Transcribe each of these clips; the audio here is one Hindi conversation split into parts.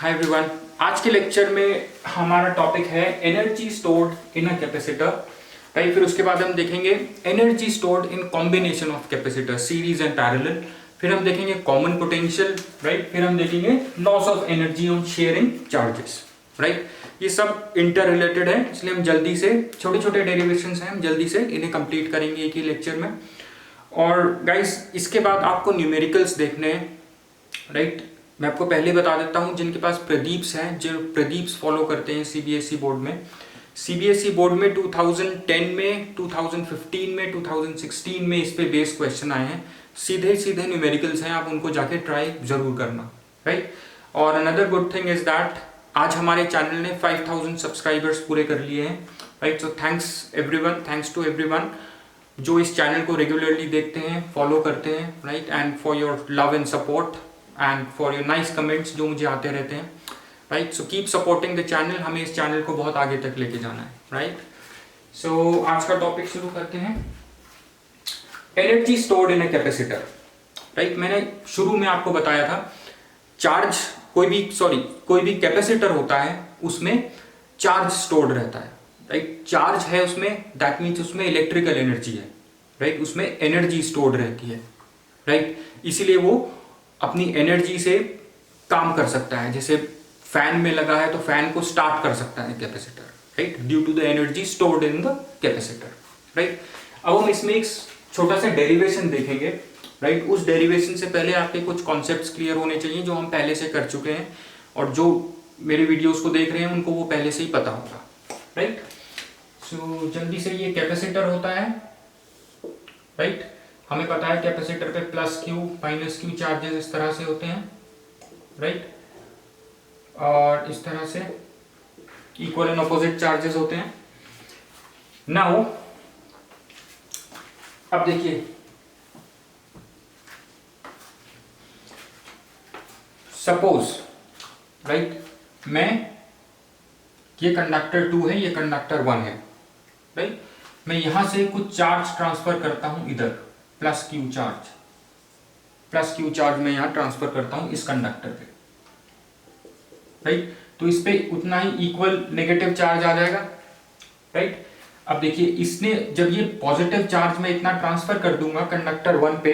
Hi everyone. आज के लेक्चर में हमारा टॉपिक है energy stored in a capacitor. Right, फिर उसके बाद हम देखेंगे energy stored in combination of capacitor series and parallel. फिर हम देखेंगे कॉमन पोटेंशियल। राइट, फिर हम देखेंगे loss of energy on sharing charges. Right, ये सब इंटर रिलेटेड है, इसलिए हम जल्दी से छोटे छोटे डेरिवेशंस हैं, हम जल्दी से इन्हें कंप्लीट करेंगे एक ही लेक्चर में। और गाइस इसके बाद आपको न्यूमेरिकल्स देखने हैं। राइट, मैं आपको पहले बता देता हूं, जिनके पास प्रदीप्स हैं, जो प्रदीप्स फॉलो करते हैं सीबीएसई बोर्ड में, सीबीएसई बोर्ड में 2010 में, 2015 में, 2016 में इस पे बेस क्वेश्चन आए हैं। सीधे सीधे न्यूमेरिकल्स हैं, आप उनको जाके ट्राई जरूर करना। राइट, और another good thing is that आज हमारे चैनल ने 5000 सब्सक्राइबर्स पूरे कर लिए हैं। Right, so thanks everyone, thanks to everyone जो इस चैनल को रेगुलरली देखते हैं, फॉलो करते हैं। Right, and for your love and support and for your nice comments जो मुझे आते रहते हैं। Right, so keep supporting the channel, हमें इस चैनल को बहुत आगे तक लेके जाना है। राइट, सो आज का टॉपिक शुरू करते हैं, energy stored in a capacitor. Right, मैंने शुरू में आपको बताया था चार्ज कोई भी कैपेसिटर होता है उसमें चार्ज स्टोर्ड रहता है। राइट, चार्ज है उसमें, दैट मीन्स उसमें इलेक्ट्रिकल एनर्जी है। राइट, उसमें एनर्जी स्टोर्ड रहती है। राइट, इसीलिए वो अपनी एनर्जी से काम कर सकता है। जैसे फैन में लगा है तो फैन को स्टार्ट कर सकता है capacitor. Right, due to the energy stored in the capacitor. Right, अब हम इसमें एक छोटा सा डेरिवेशन देखेंगे। राइट, उस डेरिवेशन से पहले आपके कुछ कॉन्सेप्ट्स क्लियर होने चाहिए जो हम पहले से कर चुके हैं, और जो मेरे वीडियोस को देख रहे हैं उनको वो पहले से ही पता होगा। राइट, सो जल्दी से, ये कैपेसिटर होता है। राइट, हमें पता है कैपेसिटर पे plus Q minus Q charges इस तरह से होते हैं। राइट, और इस तरह से इक्वल एंड ऑपोजिट चार्जेस होते हैं। नाउ अब देखिए, सपोज राइट ये कंडक्टर 2 है, ये कंडक्टर 1 है। राइट, मैं यहां से कुछ चार्ज ट्रांसफर करता हूं इधर, प्लस क्यू चार्ज मैं यहां ट्रांसफर करता हूं इस कंडक्टर पे। राइट, तो इस पे उतना ही इक्वल नेगेटिव चार्ज आ जाएगा। राइट, अब देखिए इसने जब ये पॉजिटिव चार्ज मैं इतना ट्रांसफर कर दूंगा कंडक्टर 1 पे,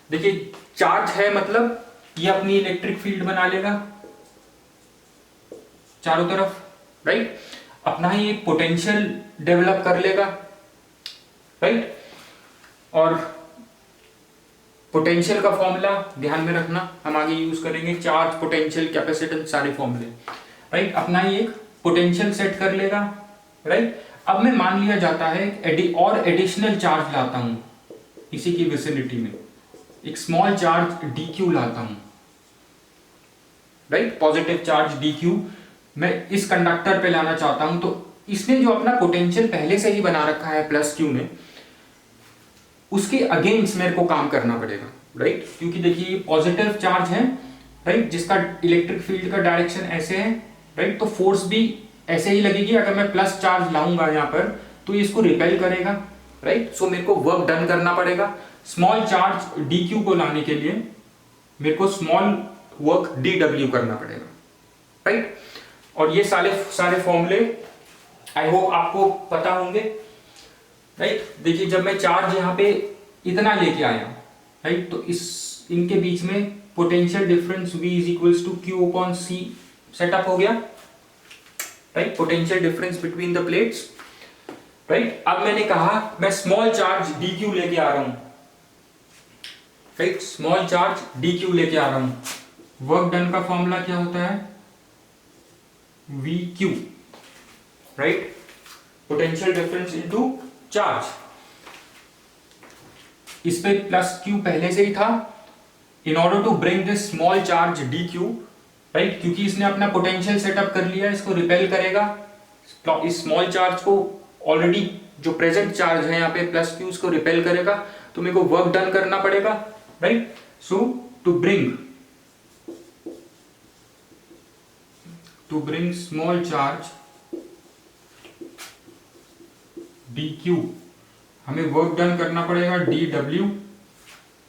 देखिए चार्ज है मतलब ये अपनी इलेक्ट्रिक फील्ड बना लेगा चारों तरफ। राइट, अपना ही एक पोटेंशियल डेवलप कर लेगा। राइट, और पोटेंशियल का फॉर्मूला ध्यान में रखना, हम आगे यूज करेंगे, चार्ज, पोटेंशियल, कैपेसिटेंस, सारे फॉर्मूले। राइट, अपना ही एक पोटेंशियल सेट कर लेगा। राइट, अब मैं मान लिया जाता है और एडिशनल चार्ज लाता हूं इसी की विसिनिटी में, एक स्मॉल चार्ज dq लाता हूं। राइट, पॉजिटिव चार्ज dq मैं इस कंडक्टर पे लाना चाहता हूं, तो इसने जो अपना पोटेंशियल पहले से ही बना रखा है प्लस q ने, उसके अगेंस्ट मेरे को काम करना पड़ेगा। राइट, क्योंकि देखिए ये पॉजिटिव चार्ज है, राइट, जिसका इलेक्ट्रिक फील्ड का डायरेक्शन ऐसे है। राइट, तो फोर्स भी ऐसे ही लगेगी। अगर मैं प्लस चार्ज लाऊंगा यहाँ पर तो ये इसको रिपेल करेगा। राइट, सो मेरे को वर्क डन करना पड़ेगा। स्मॉल चार्ज dq को लाने के लिए मेरे को स्मॉल वर्क dw करना पड़ेगा। राइट, और ये सारे फॉर्मूले आई होप आपको पता होंगे। राइट, देखिए जब मैं चार्ज यहाँ पे इतना लेके आया, राइट, तो इनके बीच में potential difference V is equals to Q upon C setup हो गया। Right, potential difference between the plates. Right, अब मैंने कहा मैं स्मॉल चार्ज dq लेके आ रहा हूं। राइट, स्मॉल चार्ज dq लेके आ रहा हूं। वर्क डन का फॉर्मूला क्या होता है? VQ। Right, potential difference into charge. इस पे प्लस q पहले से ही था। In order to bring this small charge dq, right, क्योंकि इसने अपना पोटेंशियल सेटअप कर लिया, इसको रिपेल करेगा। इस स्मॉल चार्ज को ऑलरेडी जो प्रेजेंट चार्ज है यहाँ पे प्लस q, उसको रिपेल करेगा, तो मेरे को वर्क डन करना पड़ेगा। Right, so to bring small charge dq हमें वर्क डन करना पड़ेगा dw।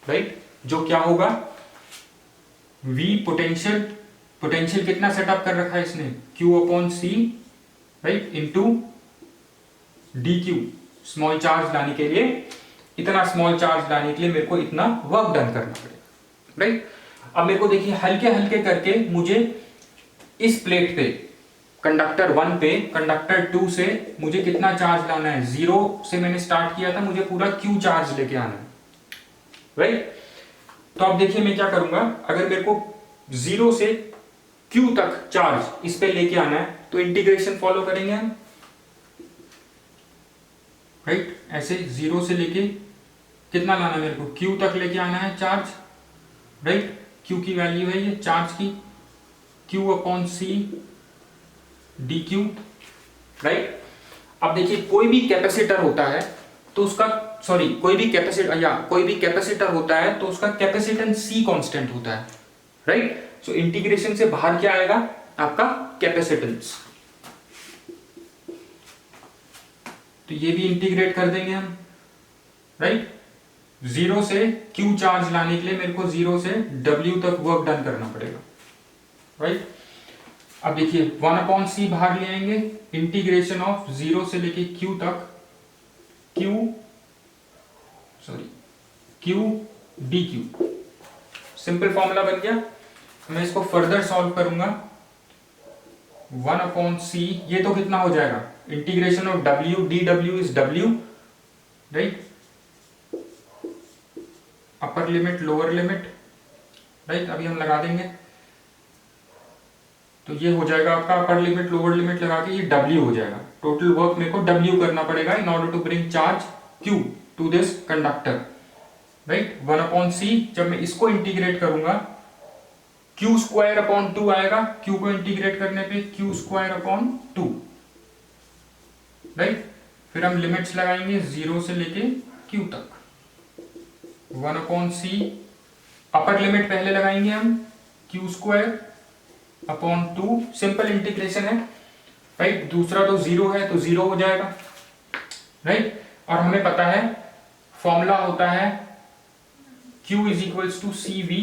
राइट, जो क्या होगा? V पोटेंशियल पोटेंशियल कितना सेटअप कर रखा है इसने, Q upon C, right, into d Q. Small charge लाने के लिए, इतना स्मॉल चार्ज लाने के लिए मेरे को इतना वर्क डन करना पड़ेगा, राइट। अब मेरे को देखिए हल्के हल्के करके मुझे इस प्लेट पे कंडक्टर 1 पे कंडक्टर 2 से मुझे कितना चार्ज लाना है, 0 से मैंने स्टार्ट किया था, मुझे पूरा Q चार्ज लेके आना है, राइट। तो अब देखिए मैं क्या करूंगा, अगर मेरे को 0 से Q तक चार्ज इस पे लेके आना है तो इंटीग्रेशन फॉलो करेंगे हम, राइट। ऐसे 0 से लेके कितना लाना है मेरे को, Q तक लेके आना है चार्ज, राइट। Q की वैल्यू है ये चार्ज की, Q upon C D Q, right. अब देखिए कोई भी कैपेसिटर होता है तो उसका, सॉरी, कोई भी कैपेसिटर होता है तो उसका कैपेसिटेंस C कांस्टेंट होता है, राइट। सो इंटीग्रेशन से बाहर क्या आएगा, आपका कैपेसिटेंस। तो ये भी इंटीग्रेट कर देंगे हम, राइट। 0 से Q चार्ज लाने के लिए मेरे को 0 से W तक वर्क डन करना पड़ेगा, राइट। अब देखिए 1 अपॉन सी बाहर ले आएंगे, इंटीग्रेशन ऑफ 0 से लेके Q तक, Q D Q. Simple formula बन गया। मैं इसको फर्दर सॉल्व करूंगा, 1 अपॉन सी, ये तो कितना हो जाएगा, integration of W, D W is W, right, upper limit lower limit, right. अभी हम लगा देंगे तो ये हो जाएगा आपका अपर लिमिट लोअर लिमिट लगा के ये W हो जाएगा। टोटल वर्क मेरे को W करना पड़ेगा in order to bring charge Q to this conductor, right. 1 upon C, जब मैं इसको इंटीग्रेट करूंगा Q स्क्वायर अपॉन 2 आएगा, Q को इंटीग्रेट करने पे Q स्क्वायर अपॉन 2, राइट। फिर हम लिमिट्स लगाएंगे 0 से लेके Q तक, 1 अपॉन सी, अपर लिमिट पहले लगाएंगे हम, Q square upon 2, simple integration है, राइट। दूसरा तो 0 है तो 0 हो जाएगा, राइट। और हमें पता है फॉर्मूला होता है Q is equals to C V,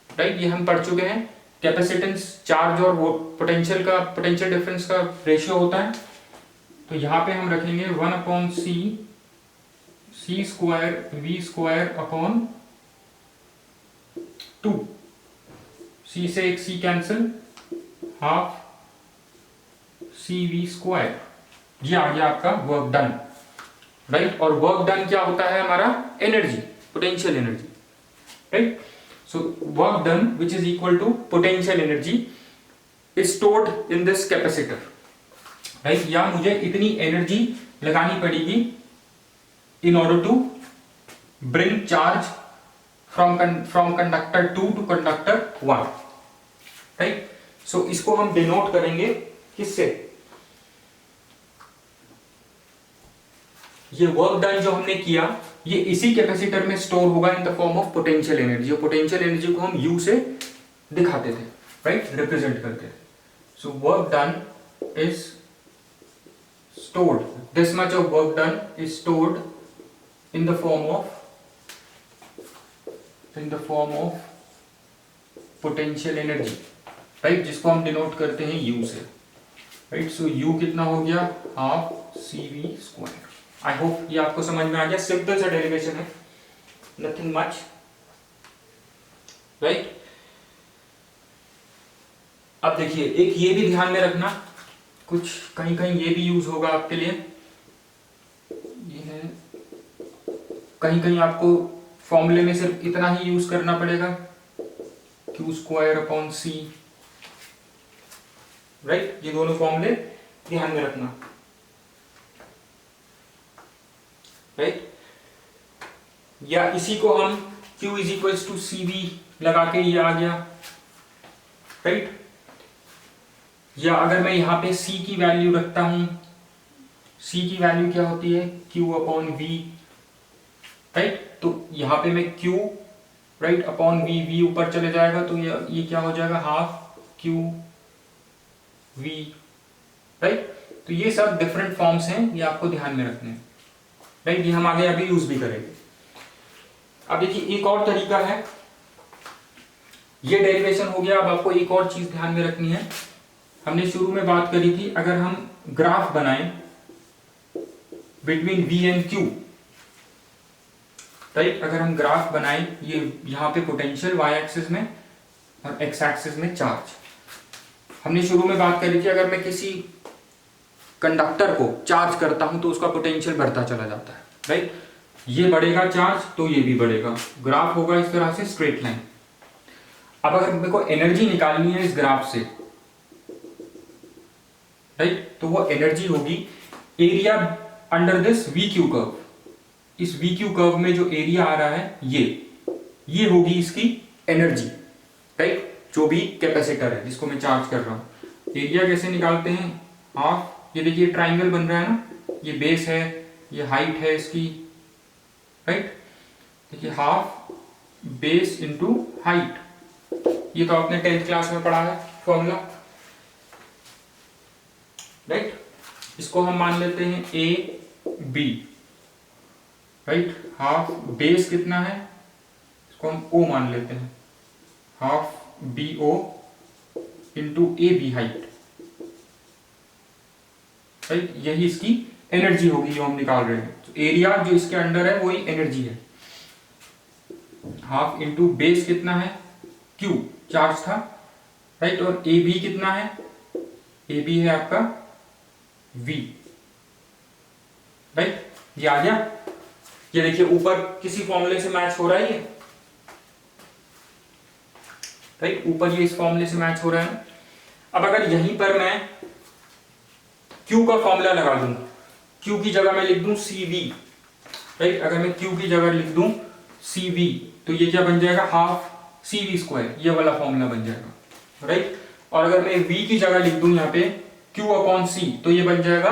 right. ये हम पढ़ चुके हैं, कैपेसिटेंस चार्ज और वो पोटेंशियल डिफरेंस का रेशियो होता है। तो यहां पे हम रखेंगे 1 upon C square V square upon 2, C से एक C cancel, half C V square, ये आ गया आपका वर्क डन, राइट। और वर्क डन क्या होता है हमारा, energy, potential energy, right. So work done which is equal to potential energy is stored in this capacitor, right. या मुझे इतनी एनर्जी लगानी पड़ेगी in order to bring charge from conductor 2 to conductor 1, right. सो इसको हम डिनोट करेंगे किससे, ये वर्क डन जो हमने किया ये इसी कैपेसिटर में स्टोर होगा in the form of potential energy. और पोटेंशियल एनर्जी को हम U से दिखाते थे, राइट, रिप्रेजेंट करते थे। सो work done is stored, this much of work done is stored in the form of potential energy, right, जिसको हम डिनोट करते हैं U से, राइट। सो U कितना हो गया, half C V square. I hope ये आपको समझ में आ गया, सिंपल सा डेरिवेशन है, नथिंग मच, राइट। अब देखिए एक ये भी ध्यान में रखना, कुछ कहीं कहीं ये भी यूज होगा आपके लिए, ये है कहीं कहीं आपको फॉर्मूले में सिर्फ इतना ही यूज करना पड़ेगा, Q square upon C, right. ये दोनों फॉर्मूले ध्यान में रखना, राइट। या इसी को हम Q is equals to C V लगा के ये आ गया, राइट। या अगर मैं यहां पे C की वैल्यू रखता हूं, C की वैल्यू क्या होती है, Q अपॉन V, राइट। तो यहां पे मैं Q, राइट, अपॉन V ऊपर चले जाएगा तो ये क्या हो जाएगा, हाफ Q V, राइट। तो ये सब डिफरेंट फॉर्म्स हैं, ये आपको ध्यान में रखने हैं, राइट। ये हम आगे अभी यूज भी करेंगे। अब देखिए एक और तरीका है, ये डेरिवेशन हो गया। अब आपको एक और चीज ध्यान में रखनी है, हमने शुरू में बात करी थी, अगर हम ग्राफ बनाएं between V and Q, right, अगर हम ग्राफ बनाएं, ये यहाँ पे पोटेंशियल y एक्सिस में और x एक्सिस में चार्ज। हमने शुरू में बात करी थी, अगर मैं किसी कंडक्टर को चार्ज करता हूं तो उसका पोटेंशियल बढ़ता चला जाता है, राइट। ये बढ़ेगा चार्ज तो ये भी बढ़ेगा, ग्राफ होगा इस तरह से स्ट्रेट लाइन। अब अगर मेरे को एनर्जी निकालनी है इस ग्राफ से, राइट, तो वो एनर्जी होगी area under this we Q curve. इस वी क्यू कर्व में जो एरिया आ रहा है ये होगी इसकी एनर्जी, राइट, जो भी कैपेसिटर है जिसको मैं चार्ज कर रहा हूं। एरिया कैसे निकालते हैं, हाफ, ये देखिए ट्राइंगल बन रहा है ना, ये बेस है, ये हाइट है इसकी, राइट, देखिए हाफ बेस इंटू हाइट, ये तो आपने 10th क्लास में पढ़ा है फॉर्मूला, राइट। इसको हम मान लेते हैं A B, right, half base कितना है, इसको हम ओ मान लेते हैं, half B O into A B height, right, यही इसकी एनर्जी होगी जो हम निकाल रहे हैं। तो एरिया जो इसके अंडर है वही एनर्जी है, हाफ इंटू बेस कितना है, क्यू चार्ज था, राइट, और ए बी कितना है, ए बी है आपका वी, राइट, ये आ गया। ये देखिए ऊपर किसी फॉर्मूले से मैच हो रहा है ये, राइट, ऊपर ये इस फॉर्मूले से मैच हो रहा है। अब अगर यहीं पर मैं Q का फॉर्मूला लगा दूं, Q की जगह मैं लिख दूं CV, राइट, अगर मैं Q की जगह लिख दूं CV, तो ये क्या बन जाएगा, हाफ CV स्क्वायर, ये वाला फॉर्मूला बन जाएगा, राइट। और अगर मैं V की जगह लिख दूं यहाँ पे Q अपॉन C, तो ये बन जाएगा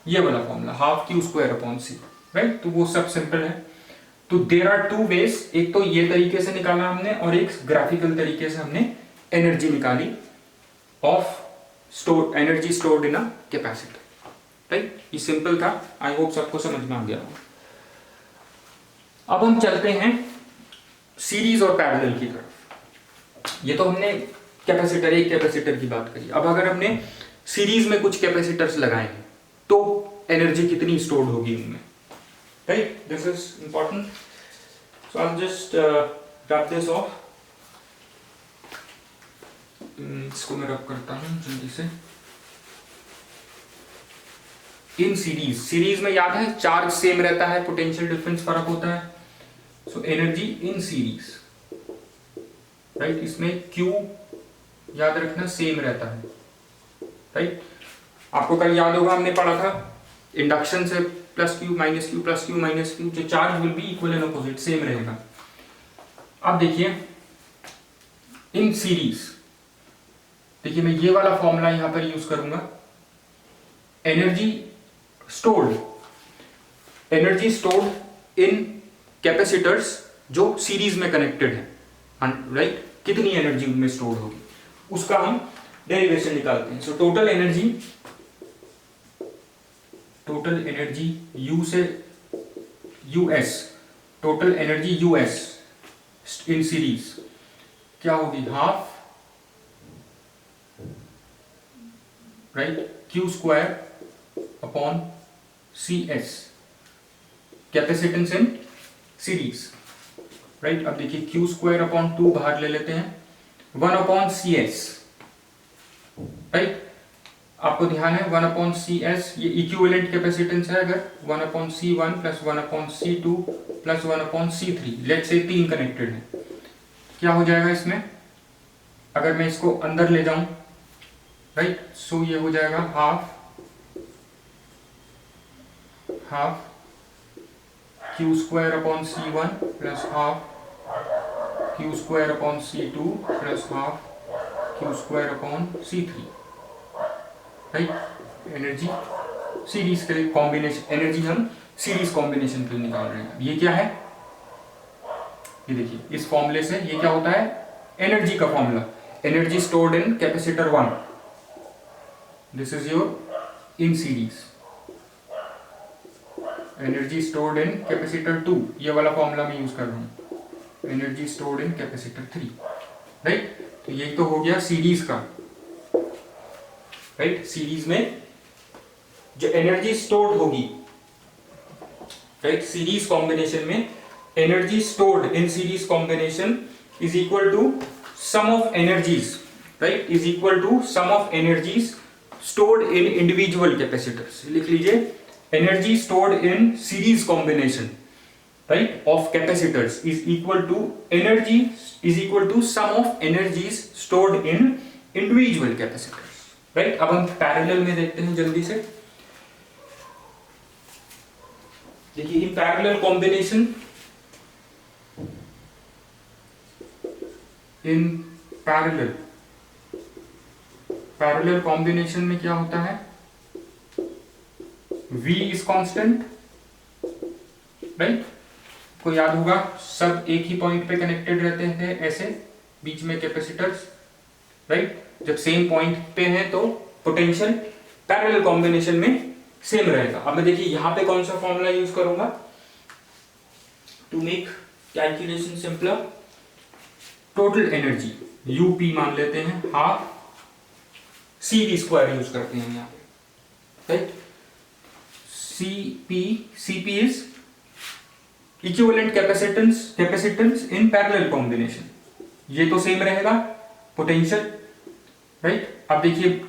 ये वाला formula, half Q square upon C, right. तो वो सब सिंपल है। तो देयर आर टू वेज, एक तो ये तरीके से निकाला हमने और एक ग्राफिकल तरीके से हमने एनर्जी निकाली of store energy stored in a capacitor, right. ये सिंपल था, आई होप सबको समझ में आ गया। अब हम चलते हैं सीरीज और पैरेलल की तरफ। ये तो हमने कैपेसिटर, एक कैपेसिटर की बात करी। अब अगर हमने सीरीज में कुछ कैपेसिटर्स लगाए हैं तो एनर्जी कितनी स्टोर्ड होगी उनमें, right, this is important. So I will just rub this of, इसको मैं रब करता हूं जल्दी से। इन सीरीज, सीरीज में याद है चार्ज सेम रहता है, पोटेंशियल डिफरेंस फर्क होता है। So energy in series, right, इसमें Q याद रखना सेम रहता है, राइट। आपको कल याद होगा हमने पढ़ा था इंडक्शन से plus Q minus Q plus Q minus Q, जो charge will be equal and opposite, same रहेगा। अब देखिए इन सीरीज, देखिए मैं ये वाला फॉर्मूला यहां पर यूज करूंगा, एनर्जी स्टोर्ड, एनर्जी स्टोर्ड इन कैपेसिटर्स जो सीरीज में कनेक्टेड है, राइट, कितनी एनर्जी उनमें स्टोर होगी उसका हम डेरिवेशन निकालते हैं। सो टोटल एनर्जी U से US, total energy US in series क्या होगी, half, right, Q square upon CS, capacitance in series, right. अब देखिए Q स्क्वायर अपॉन 2 बाहर ले लेते हैं, 1 अपॉन CS, राइट। आपको ध्यान है 1 अपॉन CS ये इक्विवेलेंट कैपेसिटेंस है, अगर 1 upon C1 plus 1 upon C2 plus 1 upon C3, let's say 3 connected है, क्या हो जाएगा इसमें, अगर मैं इसको अंदर ले जाऊं, राइट, सो ये हो जाएगा half Q square upon C1 plus half Q square upon C2 plus half Q square upon C3, right. Energy series के कॉम्बिनेशन, एनर्जी हम सीरीज कॉम्बिनेशन के लिए निकाल रहे हैं। ये क्या है, ये देखिए इस फॉर्मूले से ये क्या होता है, एनर्जी का formula, energy stored in capacitor 1, this is your in series, energy stored in capacitor 2, ये वाला फॉर्मूला मैं यूज कर रहा हूं, एनर्जी स्टोर्ड इन कैपेसिटर 3, राइट। तो ये तो हो गया सीरीज का, राइट। सीरीज में जो एनर्जी स्टोर्ड होगी, राइट, सीरीज कॉम्बिनेशन में energy stored in series combination is equal to sum of energies, right, is equal to sum of energies stored in individual capacitors. लिख लीजिए, energy stored in series combination, right, of capacitors is equal to energy is equal to sum of energies stored in individual capacitors, right। अब हम पैरेलल में देखते हैं जल्दी से। देखिए, इन पैरेलल कॉम्बिनेशन, इन पैरेलल कॉम्बिनेशन में क्या होता है, V इज कांस्टेंट, राइट। को याद होगा, सब एक ही पॉइंट पे कनेक्टेड रहते थे ऐसे, बीच में कैपेसिटर्स, राइट। जब सेम पॉइंट पे हैं तो पोटेंशियल पैरेलल कॉम्बिनेशन में सेम रहेगा। अब मैं देखिए यहां पे कौन सा फॉर्मूला यूज करूंगा to make calculation simpler. Total energy U P मान लेते हैं, हाफ CV स्क्वायर यूज करते हैं यहाँ पे, right. CP is equivalent capacitance in parallel combination, ये तो सेम रहेगा पोटेंशियल, राइट। अब देखिए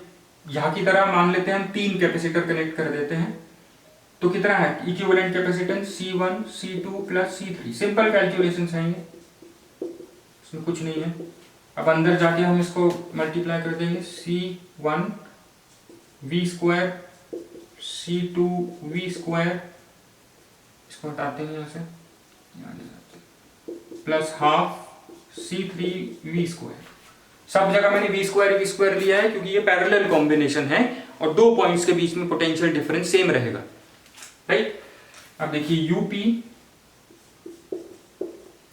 यहां की तरह मान लेते हैं हम 3 कैपेसिटर कनेक्ट कर देते हैं, तो कितना है equivalent capacitance C1 C2 plus C3। Simple calculation है ये, इसमें कुछ नहीं है। अब अंदर जाके हम इसको मल्टीप्लाई कर देंगे, C1 V square C2 V square, इसको हटाते हैं यहाँ से, plus half C3 V square. सब जगह मैंने V स्क्वायर लिया है क्योंकि ये पैरेलल कॉम्बिनेशन है और 2 पॉइंट्स के बीच में पोटेंशियल डिफरेंस सेम रहेगा, राइट। अब देखिए UP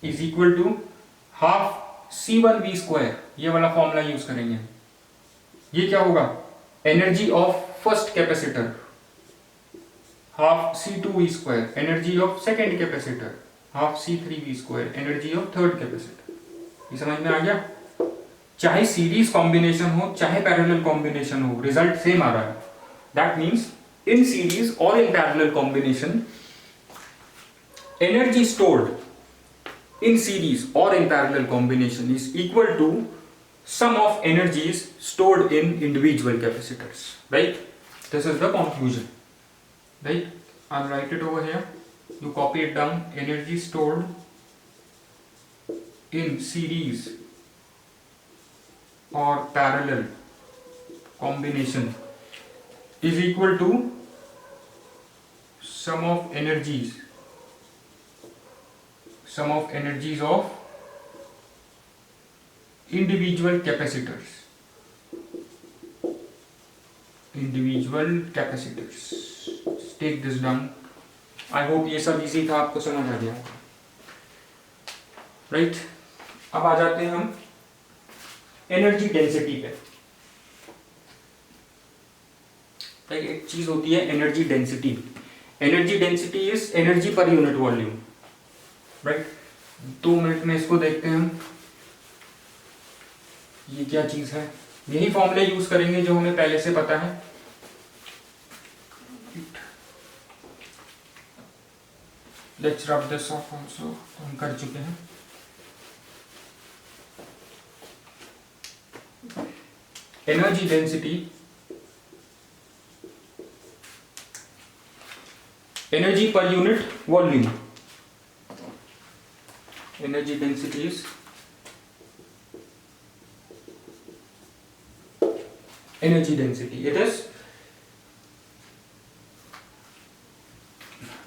is equal to half C1 V square, ये वाला फॉर्मूला यूज करेंगे। ये क्या होगा, energy of first capacitor, half C2 V square, energy of second capacitor, half C3 V square, energy of third capacitor. ये समझ में आ गया। चाहे सीरीज कॉम्बिनेशन हो चाहे पैरेलल कॉम्बिनेशन हो, रिजल्ट सेम आ रहा है। दैट मीन्स इन सीरीज और in parallel combination, energy stored in series और in parallel combination is equal to sum of energies stored in individual capacitors, right? This is the conclusion, right? I'll write it over here. You copy it down. Energy stored in series or parallel combination is equal to sum of energies of individual capacitors, Just take this down. I hope ये सब इजी था, आपको समझ आ गया, राइट। अब आ जाते हैं हम एनर्जी डेंसिटी पे। एक चीज होती है energy density. Energy density is energy per unit volume, right. 2 minute में इसको देखते हैं हम, ये क्या चीज है। यही फॉर्मूले यूज करेंगे जो हमें पहले से पता है। Let's rub this of also, हम कर चुके हैं। Energy density, energy per unit volume, energy density is energy density. It is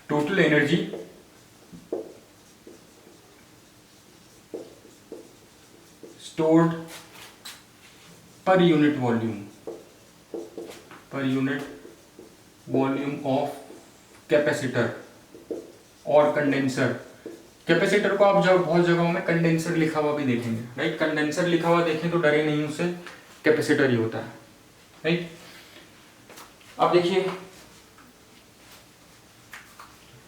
total energy stored per unit volume of capacitor और कंडेंसर। कैपेसिटर को आप जब बहुत जगहों में कंडेंसर लिखा हुआ भी देखेंगे, राइट। कंडेंसर लिखा हुआ देखें तो डरे नहीं, उससे कैपेसिटर ही होता है, राइट। अब देखिए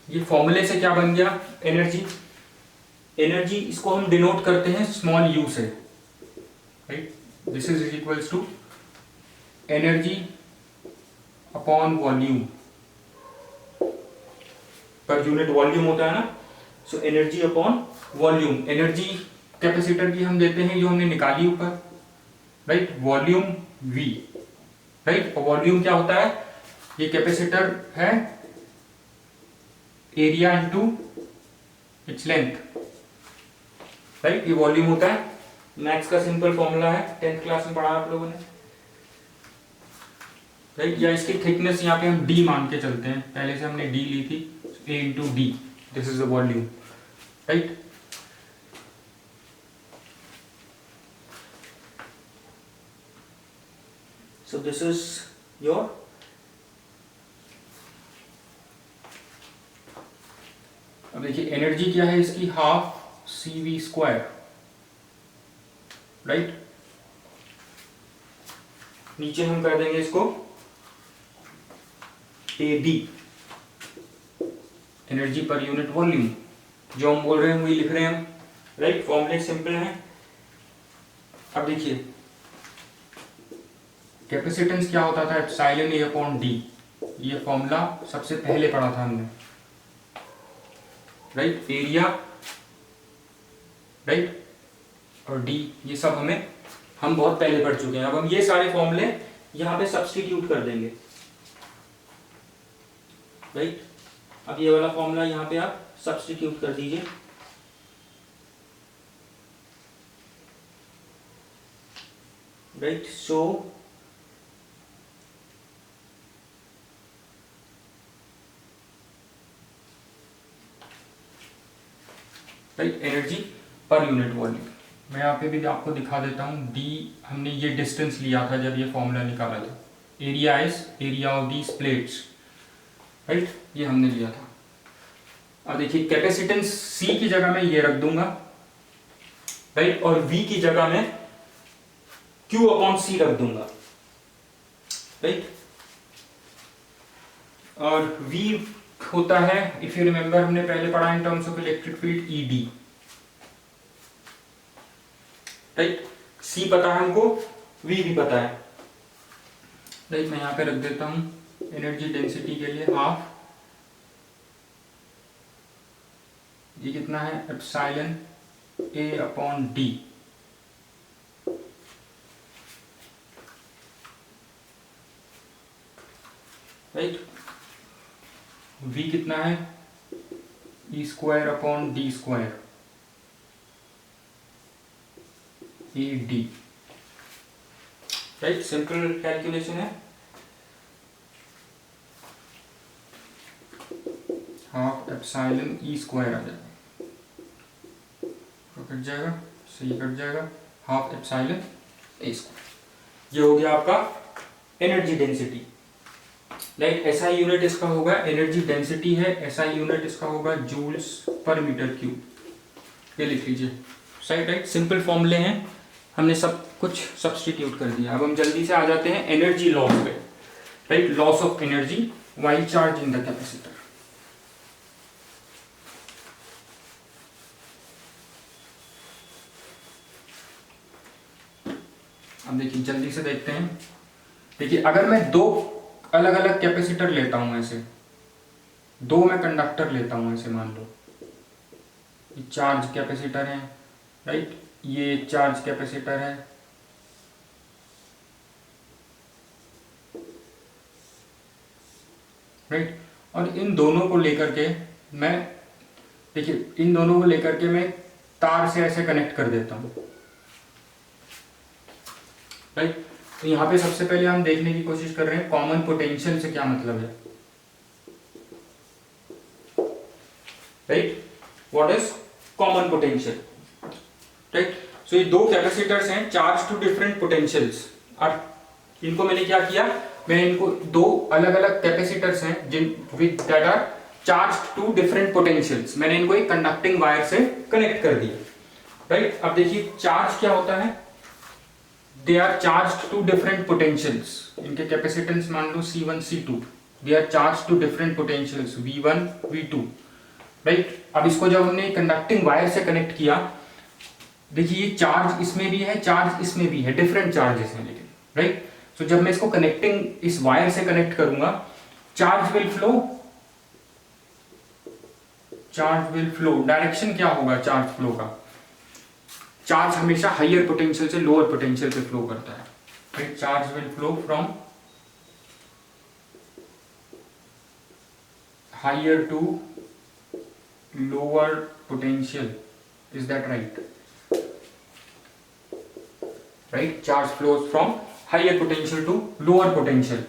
ये फॉर्मूले से क्या बन गया, एनर्जी। इसको हम डिनोट करते हैं स्मॉल u से, right, this is equals to energy upon volume, per unit volume होता है ना, so energy upon volume. Energy capacitor की हम देते हैं जो हमने निकाली ऊपर, राइट, वॉल्यूम V, राइट, और वॉल्यूम क्या होता है, ये कैपेसिटर है area into its length, right, ये वॉल्यूम होता है। मैथ्स का सिंपल फॉर्मूला है, 10th क्लास में पढ़ा आप लोगों ने, राइट, या इसकी थिकनेस यहाँ पे हम D मान के चलते हैं, पहले से हमने D ली थी, A into D, this is the volume, right. So this is your अब देखिए एनर्जी क्या है इसकी, हाफ CV स्क्वायर, राइट। नीचे हम कर देंगे इसको AB, energy per unit volume, जो हम बोल रहे हैं वही लिख रहे हैं हम, राइट, फॉर्मूले सिंपल है। अब देखिए कैपेसिटेंस क्या होता था, एप्सिलॉन A अपॉन D, ये फॉर्मूला सबसे पहले पढ़ा था हमने, राइट, एरिया, राइट, और D, ये सब हम बहुत पहले पढ़ चुके हैं। अब हम ये सारे फॉर्मूले यहाँ पे सब्स्टिट्यूट कर देंगे, राइट। अब ये वाला फॉर्मूला यहाँ पे आप सब्स्टिट्यूट कर दीजिए, right, so right, energy per unit volume. मैं यहाँ पे भी आपको दिखा देता हूँ, D हमने ये डिस्टेंस लिया था जब ये फॉर्मूला निकाला था, area is area of these plates, right, ये हमने लिया था। अब देखिए कैपेसिटेंस C की जगह मैं ये रख दूंगा, राइट, और V की जगह मैं Q अपॉन C रख दूंगा, राइट, और V होता है, इफ यू रिमेंबर हमने पहले पढ़ा in terms of electric field, ED, right, C पता है हमको, V भी पता है, राइट। मैं यहाँ पे रख देता हूं एनर्जी डेंसिटी के लिए हाफ, ये कितना है, epsilon A upon D, right, V कितना है, E square upon D square, AD, right, simple calculation है। हाफ एप्सिलॉन E स्क्वायर आ जाएगा, कट जाएगा, सही कट जाएगा, हाफ एप्सिलॉन A स्क्वायर। ये हो गया आपका energy density, right. SI unit इसका होगा, एनर्जी डेंसिटी है, SI यूनिट इसका होगा जूल्स पर मीटर क्यूब, ये लिख लीजिए, सही, राइट। सिंपल फॉर्मूले हैं, हमने सब कुछ सब्स्टिट्यूट कर दिया। अब हम जल्दी से आ जाते हैं एनर्जी लॉस पे, right, loss of energy while charge in the capacitor. अब देखिए जल्दी से देखते हैं, देखिए अगर मैं दो अलग अलग कैपेसिटर लेता हूं, ऐसे दो मैं कंडक्टर लेता हूं, ऐसे मान लो ये चार्ज कैपेसिटर है, राइट, ये चार्ज कैपेसिटर है, राइट, और इन दोनों को लेकर के मैं, देखिए इन दोनों को लेकर के मैं तार से ऐसे कनेक्ट कर देता हूं, राइट। तो यहाँ पे सबसे पहले हम देखने की कोशिश कर रहे हैं कॉमन पोटेंशियल से क्या मतलब है, right, what is common potential, right. So ये दो कैपेसिटर्स हैं, चार्ज टू डिफरेंट पोटेंशियल्स, और इनको मैंने क्या किया, मैंने इनको दो अलग अलग कैपेसिटर्स हैं जिन with that are charge to different potentials, मैंने इनको एक कंडक्टिंग वायर से कनेक्ट कर दिया, राइट। अब देखिए चार्ज क्या होता है, they are charged to different potentials, इनके कैपेसिटेंस मान लो C1 C2, they are charged to different potentials V1 V2, right. अब इसको जब हमने कंडक्टिंग वायर से कनेक्ट किया देखिए ये चार्ज इसमें भी है, चार्ज इसमें भी है, डिफरेंट चार्जेस हैं लेकिन, राइट। सो जब मैं इसको कनेक्टिंग इस वायर से कनेक्ट करूंगा, charge will flow, charge will flow, direction क्या होगा चार्ज फ्लो का? चार्ज हमेशा हायर पोटेंशियल से लोअर पोटेंशियल पे फ्लो करता है, right. Charge will flow from higher to lower potential, is that right? Right, charge flows from higher potential to lower potential,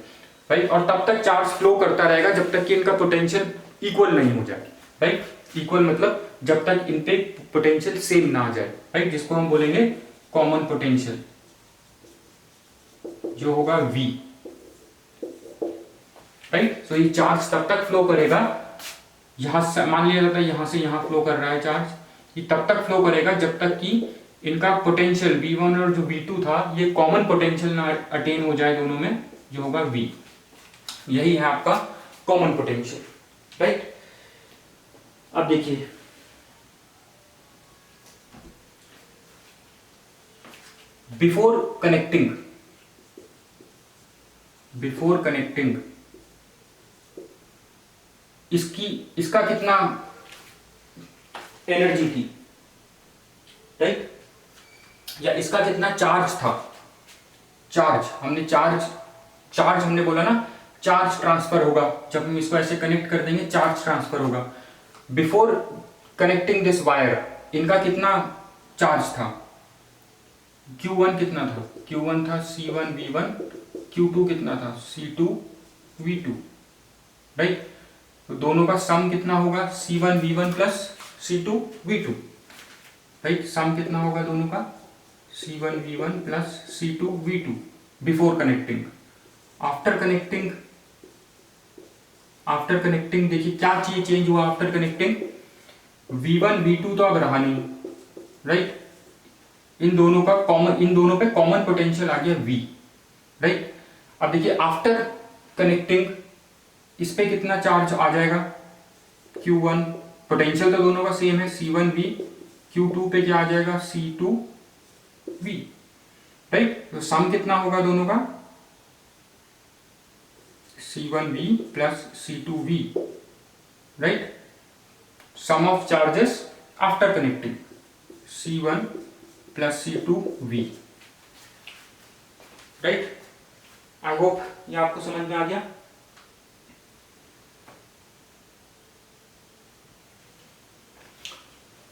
right. और तब तक चार्ज फ्लो करता रहेगा जब तक कि इनका पोटेंशियल इक्वल नहीं हो जाए, राइट। इक्वल मतलब जब तक इन पे पोटेंशियल सेम ना आ जाए, राइट, जिसको हम बोलेंगे कॉमन पोटेंशियल, जो होगा V, राइट। सो ये चार्ज तब तक फ्लो करेगा, यहां से मान लिया जाता है यहां से यहां फ्लो कर रहा है चार्ज, ये तब तक फ्लो करेगा जब तक कि इनका पोटेंशियल V1 और जो V2 था ये कॉमन पोटेंशियल ना अटेन हो जाए दोनों में, जो होगा V। यही है आपका कॉमन पोटेंशियल, राइट। अब देखिए बिफोर कनेक्टिंग इसका कितना एनर्जी थी, राइट, या इसका कितना चार्ज था? चार्ज हमने बोला ना, चार्ज ट्रांसफर होगा जब हम इसको ऐसे कनेक्ट कर देंगे, चार्ज ट्रांसफर होगा। बिफोर कनेक्टिंग दिस वायर इनका कितना चार्ज था? Q1 कितना था? Q1 था C1 V1, Q2 कितना था? C2 V2, right. तो दोनों का सम कितना होगा? C1 V1 plus C2 V2, right. सम कितना होगा दोनों का? C1 V1 plus C2 V2 before connecting. After connecting देखिए क्या चीज चेंज हुआ आफ्टर कनेक्टिंग? V1 V2 तो अब रहा नहीं, राइट। इन दोनों पे कॉमन पोटेंशियल आ गया V, राइट। अब देखिए आफ्टर कनेक्टिंग इस पे कितना चार्ज आ जाएगा? Q1, पोटेंशियल तो दोनों का सेम है, C1V, Q2 पे क्या आ जाएगा? C2V, right. तो सम कितना होगा दोनों का? C1V plus C2V, right. Sum of charges after connecting C1 plus C2V, right. I hope ये आपको समझ में आ गया,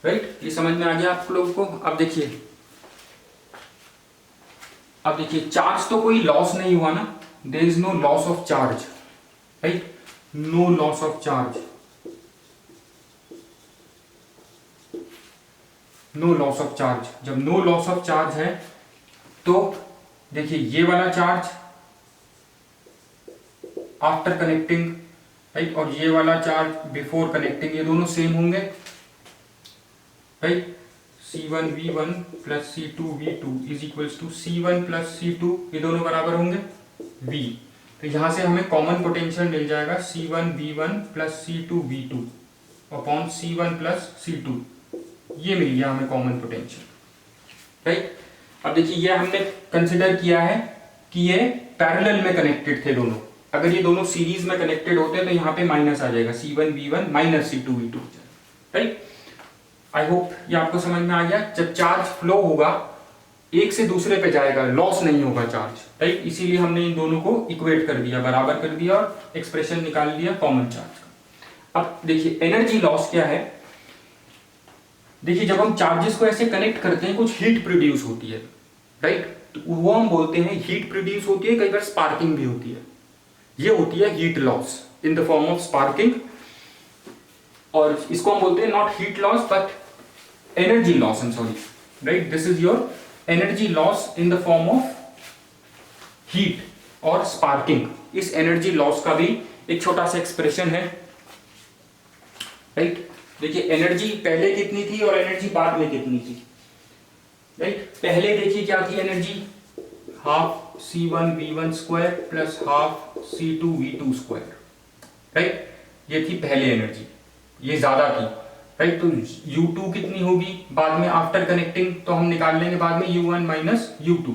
राइट। ये समझ में आ गया आप लोगों को। अब देखिए चार्ज तो कोई लॉस नहीं हुआ ना, there is no loss of charge, right, no loss of charge, no loss of charge. जब नो लॉस ऑफ चार्ज है तो देखिए ये वाला चार्ज आफ्टर कनेक्टिंग, राइट, और ये वाला चार्ज बिफोर कनेक्टिंग, ये दोनों सेम होंगे, right. C1 V1 plus C2 V2 is equals to C1 plus C2, ये दोनों बराबर होंगे V। तो यहां से हमें कॉमन पोटेंशियल मिल जाएगा C1 V1 plus C2 V2 upon C1 plus C2, ये मिल गया हमें कॉमन पोटेंशियल, राइट। अब देखिए ये हमने कंसिडर किया है कि ये पैरेलल में कनेक्टेड थे दोनों। अगर ये दोनों सीरीज में कनेक्टेड होते तो यहाँ पे माइनस आ जाएगा, C1 V1 minus C2 V2, right. I hope ये आपको समझ में आ गया। जब चार्ज फ्लो होगा एक से दूसरे पे जाएगा, लॉस नहीं होगा चार्ज, राइट। इसीलिए हमने इन दोनों को इक्वेट कर दिया, बराबर कर दिया और एक्सप्रेशन निकाल दिया कॉमन चार्ज का। अब देखिए एनर्जी लॉस क्या है। देखिए जब हम चार्जेस को ऐसे कनेक्ट करते हैं कुछ हीट प्रोड्यूस होती है, राइट, तो वो हम बोलते हैं हीट प्रोड्यूस होती है, कई बार स्पार्किंग भी होती है। ये होती है heat loss in the form of sparking, और इसको हम बोलते हैं not heat loss but energy loss, I am sorry, right. This is your energy loss in the form of heat और स्पार्किंग। इस एनर्जी लॉस का भी एक छोटा सा एक्सप्रेशन है, राइट। देखिए एनर्जी पहले कितनी थी और एनर्जी बाद में कितनी थी, राइट। पहले देखिए क्या थी energy, half C1 V1 square plus half C2 V2 square, right. ये थी पहले एनर्जी, ये ज्यादा थी। राइट। तो U2 कितनी होगी बाद में आफ्टर कनेक्टिंग, तो हम निकाल लेंगे बाद में U1 माइनस U2,